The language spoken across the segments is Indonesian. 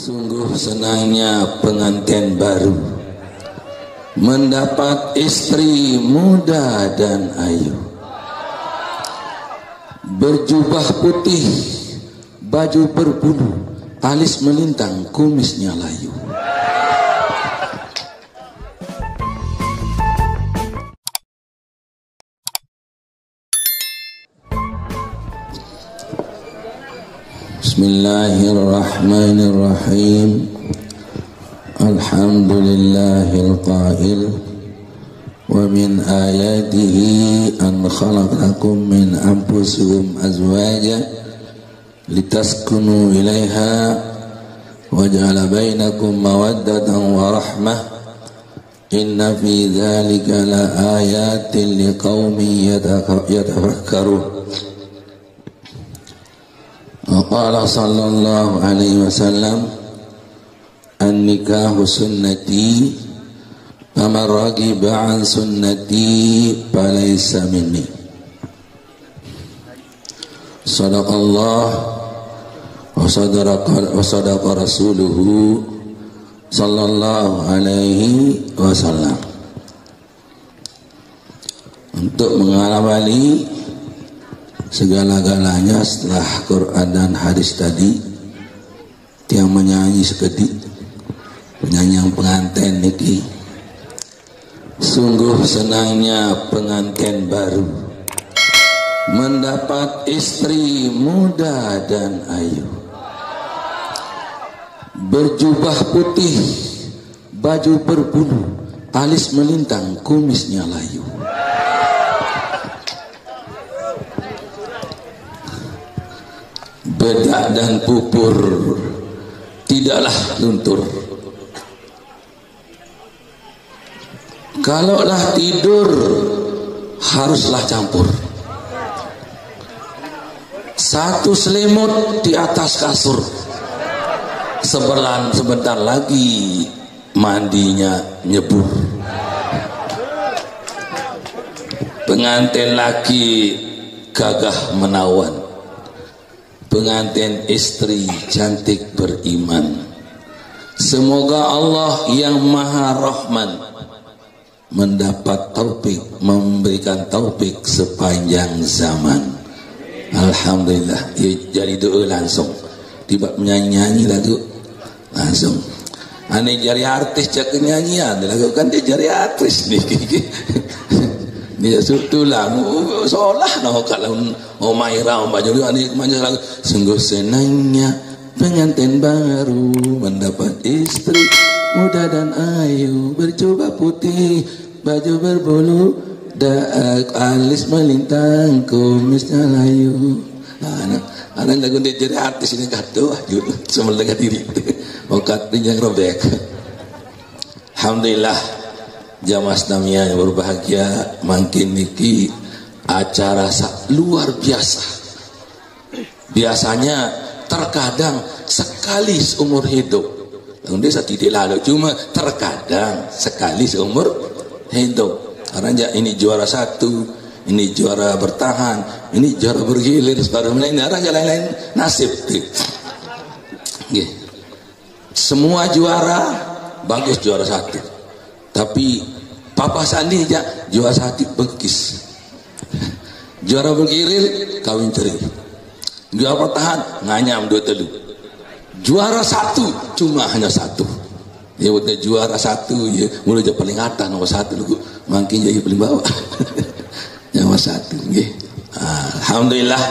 Sungguh senangnya pengantin baru mendapat istri muda dan ayu, berjubah putih, baju berbulu, alis melintang, kumisnya layu. Bismillahirrahmanirrahim. Alhamdulillahil qail wa min ayatihi an khalaqakum min anfusikum azwaja litaskunu ilaiha wa ja'ala bainakum mawaddatan wa rahmah inna fi dzalika la ayatin liqaumin yatafakkarun. Qala sallallahu alaihi wasallam an-nikahu sunnati faman raghiba an sunnati falaysa minni. Sadaqallah wa sadaqa rasuluhu sallallahu alaihi wasallam. Untuk mengawali segala-galanya setelah Quran dan hadis tadi, yang menyanyi sekedik penyanyi yang pengantin niki. Sungguh senangnya pengantin baru mendapat istri muda dan ayu, berjubah putih, baju berbulu, alis melintang, kumisnya layu. Bedak dan pupur tidaklah luntur. Kalaulah tidur haruslah campur. Satu selimut di atas kasur, sebentar lagi mandinya nyebur. Pengantin laki gagah menawan, pengantin istri cantik beriman. Semoga Allah yang Maha Rahman mendapat taufik, memberikan taufik sepanjang zaman. Alhamdulillah. Ya, jadi doa langsung. Tiba menyanyi lagu langsung. Ane jadi artis cak nyanyian, lagu kan dia jadi artis nih. Dia sutulah seolah noh kalau Omaira Ombajulu anik manja lagu. Sungguh senangnya pengantin baru mendapat istri muda dan ayu, berjubah putih, baju berbulu, alis melintang, kumisnya layu. Anak lagu dia jadi artis ini kado aja semelega diri. Okat yang robek. Alhamdulillah. Jamaah Islamiyah yang berbahagia, makin niki acara luar biasa. Biasanya terkadang sekali seumur hidup. Dia tidak lalu, cuma terkadang sekali seumur hidup. Karena ini juara satu, ini juara bertahan, ini juara bergilir, ini lain-lain nasib. Semua juara bagus juara satu. Tapi Papa Sandi aja juara satu begis, juara bergilir kawin ceri, juara bertahan nganyam dua telu, juara satu cuma hanya satu. Ya udah juara satu ya mulai jadi paling atas nomor satu lu makin jadi paling bawah. Nomor satu. Alhamdulillah,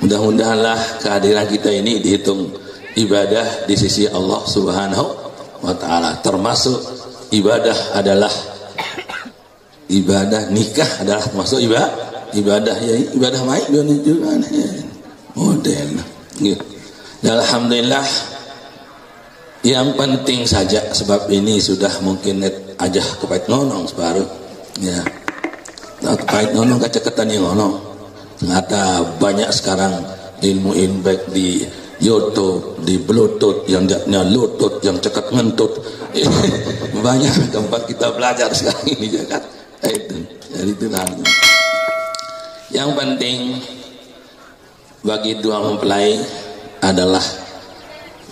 mudah-mudahanlah kehadiran kita ini dihitung ibadah di sisi Allah Subhanahu wa Ta'ala. Termasuk ibadah adalah ibadah nikah adalah termasuk ibadah ya, ibadah mai juga model gitu. Alhamdulillah, yang penting saja sebab ini sudah mungkin aja kepait nonong separuh ya, kepait nonong kaceketan yang nonong. Ternyata banyak sekarang ilmu baik di YouTube, di Bluetooth, yang jatnya lutut, yang ceket ngentut. Banyak tempat kita belajar sekarang ini kan. Itu, jadi itu namanya. Yang penting bagi dua mempelai adalah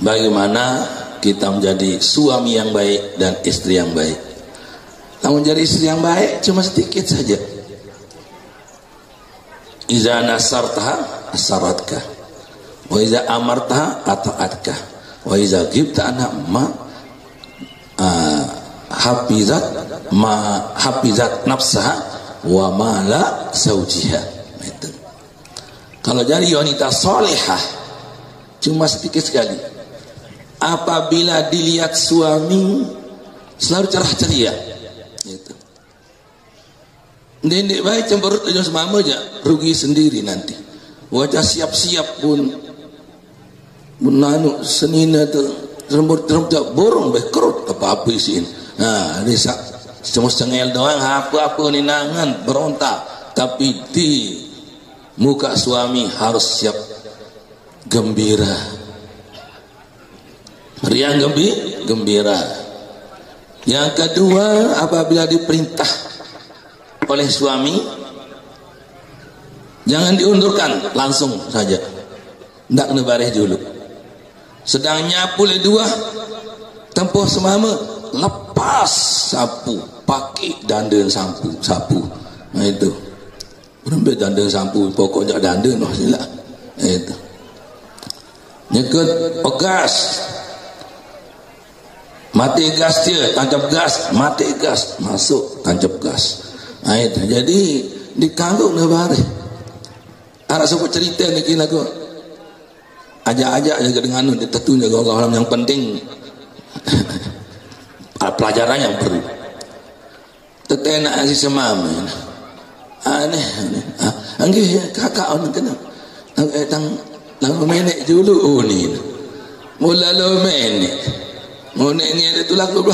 bagaimana kita menjadi suami yang baik dan istri yang baik. Namun jadi istri yang baik cuma sedikit saja. Iza nasartaha asaratka, wa iza amartaha ata'atka, wa iza ghibta anha hafizat nafsaha wa mala zaujiha. Itu. Kalau jadi wanita solehah cuma sedikit sekali. Apabila dilihat suami selalu cerah ceria. Itu. Nenek baik cemberut aja semama aja, rugi sendiri nanti. Wajah siap-siap pun menanu senina tu rambut borong bekerut apa sih. Nah, desa cuma cengel doang apa ni nangan berontak, tapi di muka suami harus siap gembira. Riang gembira. Yang kedua, apabila diperintah oleh suami jangan diundurkan, langsung saja. Ndak kena bareh dulu. Sedang nyapu le dua, tempoh semama lepas sapu, pakai dandan sapu. Nah itu. Berembe dandan sapu, pokoknya dandan noh sila. Itu. Nyekut gas. Mati gas dia, tancap gas, mati gas, masuk tancap gas. Nah itu. Jadi dikanggung lebar. Arak sebut cerita ni kira aku. Ajak-ajak jaga dengan anu ditentu jaga Allah yang penting pelajaran yang perlu. Tetenak si semam. Aneh. Angge kakak on kena. Tang lalu menek dulu ni. Mula lo menek. Monek ni ada tulang dulu.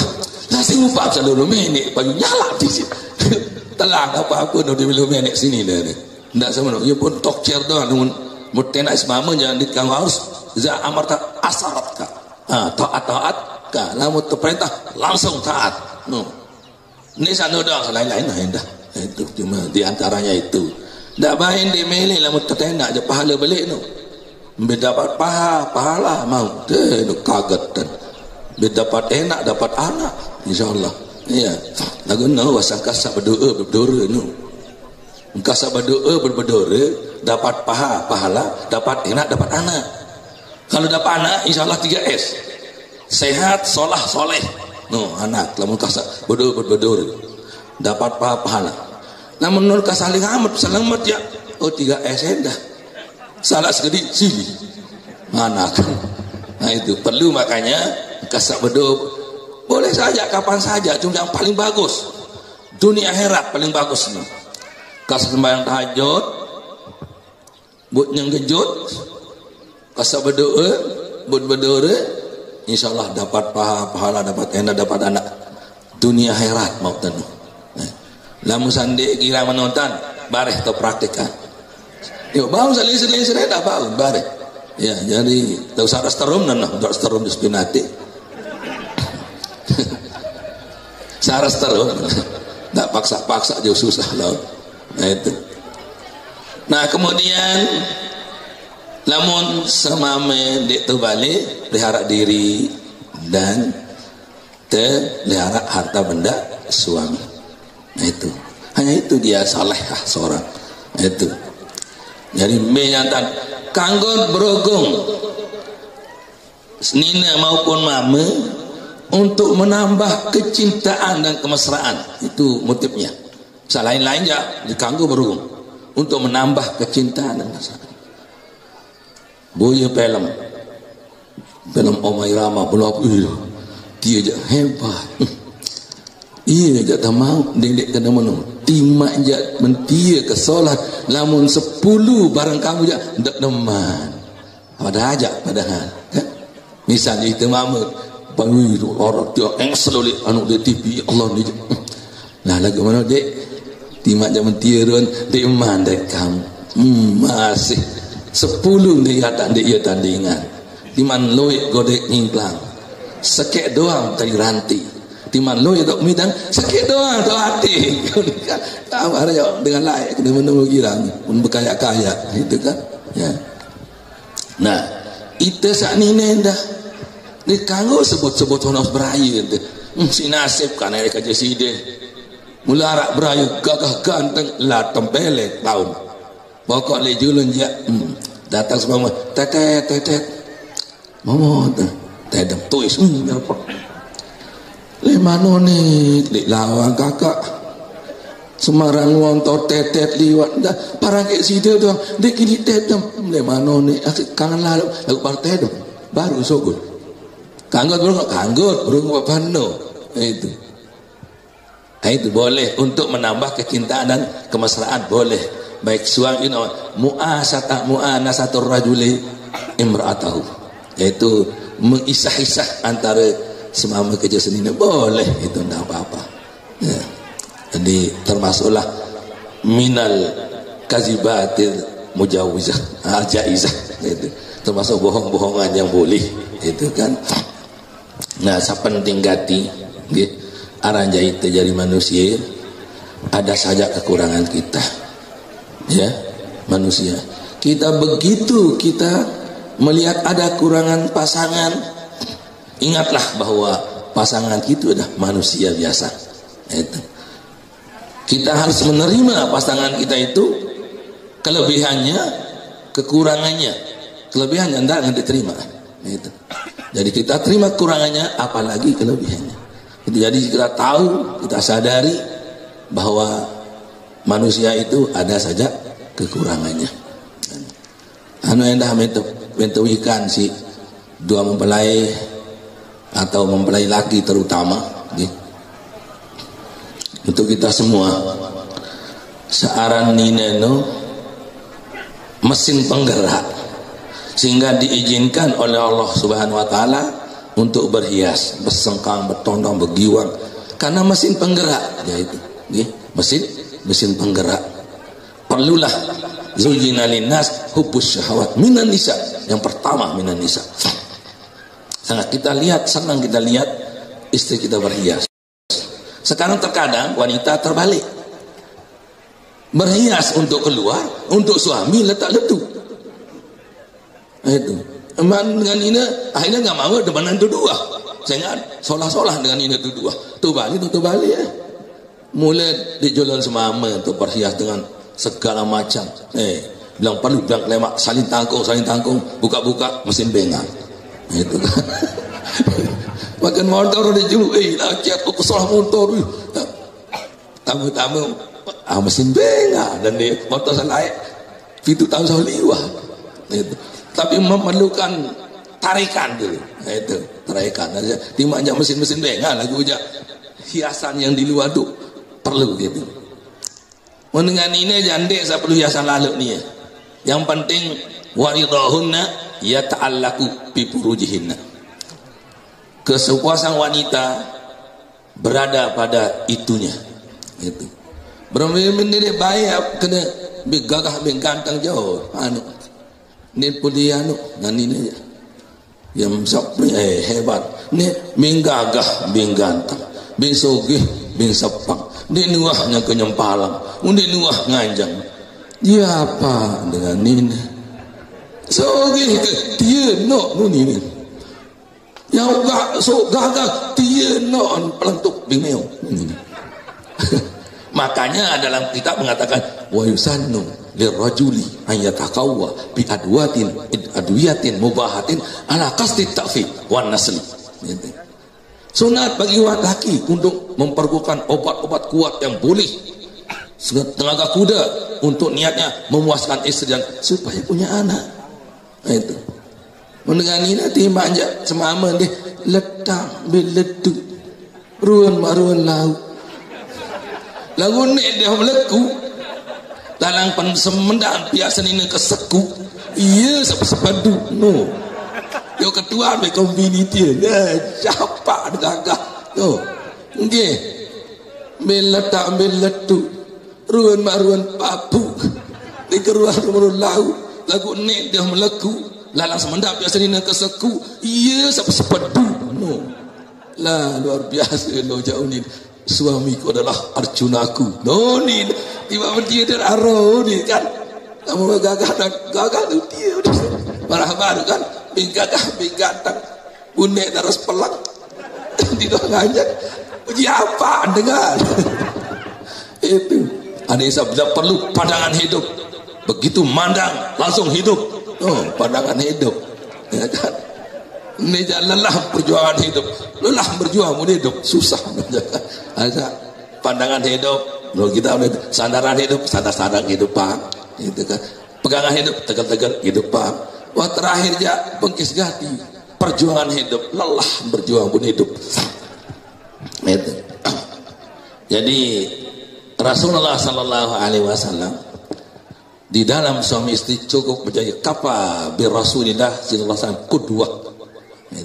Lah sing upak dulu menek pagi nyala di sini. Telang apa-apa no di bilo menek sini dah. Ndak sama no. Ya pun tok cer doang mutena ismama jangan dikanggu harus za amarta asaratka. Taat ka lamun perintah langsung taat. No. Ini sanu doang lain-lain dah. Itu cuma di antaranya itu. Ndak bain dimilih lamun tetena aja pahala balik no. Mendapat pahala mau deh kaget dan dapat enak dapat anak insyaallah. Iya. Lagu no wasangkasa berdoa no. Engkasa berdoa dapat pahala, dapat enak, dapat anak. Kalau dapat anak insyaallah 3S. Sehat, soleh. No, anak lamun kasa berdoa dapat pahala. Namun menurut kasaling amat selamat ya. Oh 3S dah. Salah sekali sili. Anak. Nah itu perlu makanya kasak berdoa boleh saja kapan saja, cuma yang paling bagus dunia akhirat paling bagus no. Kasak sembahyang tahajud buat yang kejut kasak berdoa insyaallah dapat pahala, dapat enak, dapat anak dunia akhirat mau tanu. Lamun sandi kira menonton bareh atau praktekkan yo bau selesai dah bau bareh ya. Jadi tahu saras terum nah dak terum dispinati saras terum dak paksa jauh susah lah. Nah itu. Nah kemudian lamun semame dek tu balik pelihara diri dan pelihara harta benda suami. Nah itu. Hanya itu dia salehah seorang. Nah itu. Jadi menyatakan kanggo berogong nina maupun mame untuk menambah kecintaan dan kemesraan. Itu motifnya. Lain-lain ya dikanggo berogong untuk menambah kecintaan dan kemesraan. Boya film Omai Rama belum dia je hebat. Iya je tak mau dedek kena menung timak je mentia ke solat lamun 10 barang kamu je ndak deman pada aja padahal kan misalnya itu mama panggil orang dia engsel oleh anu di TV Allah ni nah lagu mana dek timak je mentia run dek man dek kamu masih 10 dia tak dia tandingan timan loik godek nyingklang sekek doang tadi ranti timan lo ya dok midang sakit doang tu hati tahu ada dengan lain kena menunggu girang pun berkaya-kaya itu kan ya. Nah itu saat ini dah dikanggo sebut-sebut honos berayu tu. Si nasib kan ada kerja side. Mula arak berayu gagah ganteng lah tempelek tahun. Pokok le julun je. Datang semua tetet. Momo tu. Tedem tuis apa? Le mano ni di lawang kakak. Semarang wong to tetet liwat dah parang ke sida doang dek kini tetem le mano ni kangen lalu lagu partai dong baru sogut kanggot burung papano itu boleh untuk menambah kecintaan dan kemesraan boleh baik suami mu'anasatur rajuli imra'atahu yaitu mengisah-isah antara semama kerja seni boleh itu tidak apa-apa ya. Jadi termasuklah minal kazibatil mujawizah jaizah itu termasuk bohong-bohongan yang boleh itu kan. Nah sapenting gati aran jahit terjadi manusia ada saja kekurangan kita ya manusia kita begitu kita melihat ada kurangan pasangan ingatlah bahwa pasangan itu adalah manusia biasa itu. Kita harus menerima pasangan kita itu kelebihannya, kekurangannya. Kelebihannya tidak akan diterima. Gitu. Jadi kita terima kekurangannya, apalagi kelebihannya. Jadi kita tahu, kita sadari bahwa manusia itu ada saja kekurangannya. Anu endah mentuikan si dua mempelai atau mempelai laki terutama. Gitu. Untuk kita semua searan nineno mesin penggerak sehingga diizinkan oleh Allah Subhanahu wa taala untuk berhias, bersengkang, bertondong, bergiwang karena mesin penggerak yaitu mesin penggerak. Perlulah zuyyina linnas hubbus syahwat minan nisa. Yang pertama minan nisa. Sangat kita lihat, senang kita lihat istri kita berhias. Sekarang terkadang wanita terbalik berhias untuk keluar, untuk suami letak letu itu eman dengan ini akhirnya nggak mau depanan tu dua sehingga solah-solah dengan ini tu dua tu balik ya mulai dijual semama untuk berhias dengan segala macam bilang perlu bilang lemak salin tangkung buka-buka mesin bengal itu kan makan motor di julu lakiat aku salah motor tamu-tamu mesin bengal dan di motor selai itu tahu saya liwah itu tapi memerlukan tarikan dulu itu tarikan di manjak mesin bengal lagu aja hiasan yang di luar tu perlu gitu dengan ini jandek saya perlu hiasan lalu ni yang penting waridahunna yata'allaku bi furujihinna. Kesepuasan wanita berada pada itunya itu benar-benar baik kena gagah ganteng jauh anu ni puli anu dan ini aja yang sampai hebat ni gagah ganteng sogih sepang ni nuahnya kenyempalang undi nuah nganjang dia apa dengan ini sogih dia no ni yang gagah dia non pelentuk bimeo. Makanya dalam kitab mengatakan wa yusannu lirrajuli an yatakawwa bi adwiyatin mubahatin ala qasdi ta'fi wan nasli. Sunat bagi laki untuk mempergunakan obat-obat kuat yang boleh tenaga kuda untuk niatnya memuaskan istri dan supaya punya anak. Itu mendengar ini timbang je semama dia letak beledu ruan laut lagu ni dia meleku dalam pensemendaan biasa ini keseku iya sepadu no yo ketua be community siapa gagah tu nggih beletak beledu ruan papu di keruan laut lagu ni dia meleku lalang semendap biasa ni nak keseku iya sepadu no lah luar biasa lo jauh ni suamiku adalah Arjunaku no ni tiba dia teraro ni kan kamu gagah tu dia marah baru kan gagah ganteng Bunek daras pelak di doang ngajak uji apa dengar. Itu ada yang perlu pandangan hidup, begitu mandang langsung hidup. Oh, pandangan hidup, ya kan? Ini jangan lelah perjuangan hidup, lelah berjuang hidup susah. Ada pandangan hidup, kalau kita udah sandaran hidup, sadar kehidupan, gitu kan? Pegangan hidup, tegal-tegal kehidupan. Wah terakhir ya bengkis gati, perjuangan hidup, lelah berjuang pun hidup. Itu. Jadi Rasulullah Sallallahu Alaihi Wasallam di dalam suami istri cukup menjadi kafa bi Rasulillah Sallallahu Alaihi Wasallam qudwah.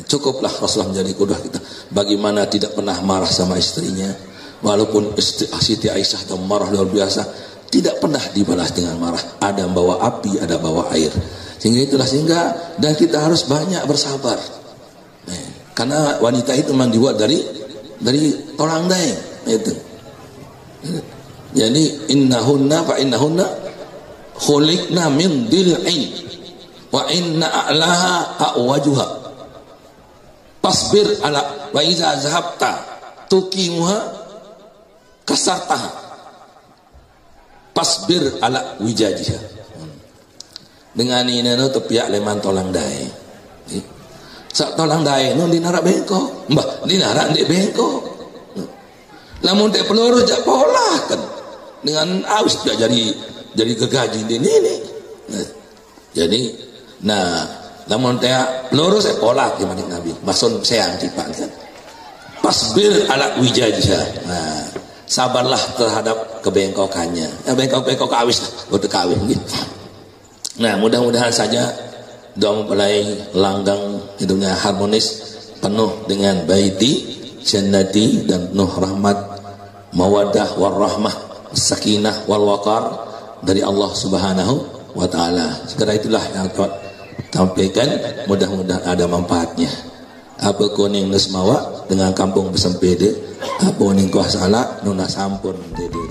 Cukuplah Rasulullah menjadi qudwah kita. Bagaimana tidak pernah marah sama istrinya, walaupun Siti Aisyah dan marah luar biasa, tidak pernah dibalas dengan marah. Ada bawa api, ada bawa air. Sehingga dan kita harus banyak bersabar. Karena wanita itu memang dibuat dari tolang daeng itu. Jadi innahunna khuliqna min dil'in wa inna a'laha a'wajuha fasbir ala wa iza zahabta tuqimuha kasartaha fasbir ala wijajiha. Dengan ini tu pihak leman tolang daeng. Sak tolang daeng nu dinarak bengkok, mbah dinarak ndek bengkok. Lamun teh peluru jak pola kan dengan aus jak jadi gegaji ini. Jadi lamun teh peluru saya pola di manik Nabi, masun sayang tipan kan. Pasbir ala wijajah. Nah, sabarlah terhadap kebengkokannya. Bengkok awis lah, udah kawin gitu. Nah, mudah-mudahan saja doa mempelai langgang hidupnya harmonis, penuh dengan baiti, jannati dan penuh rahmat, mawaddah warahmah, sakinah wal waqar dari Allah Subhanahu wa taala. Segera itulah yang sampaikan, mudah-mudahan ada manfaatnya. Apa kuning nusmawa dengan kampung besempede, apa kuning kuah salah nuna sampun dede.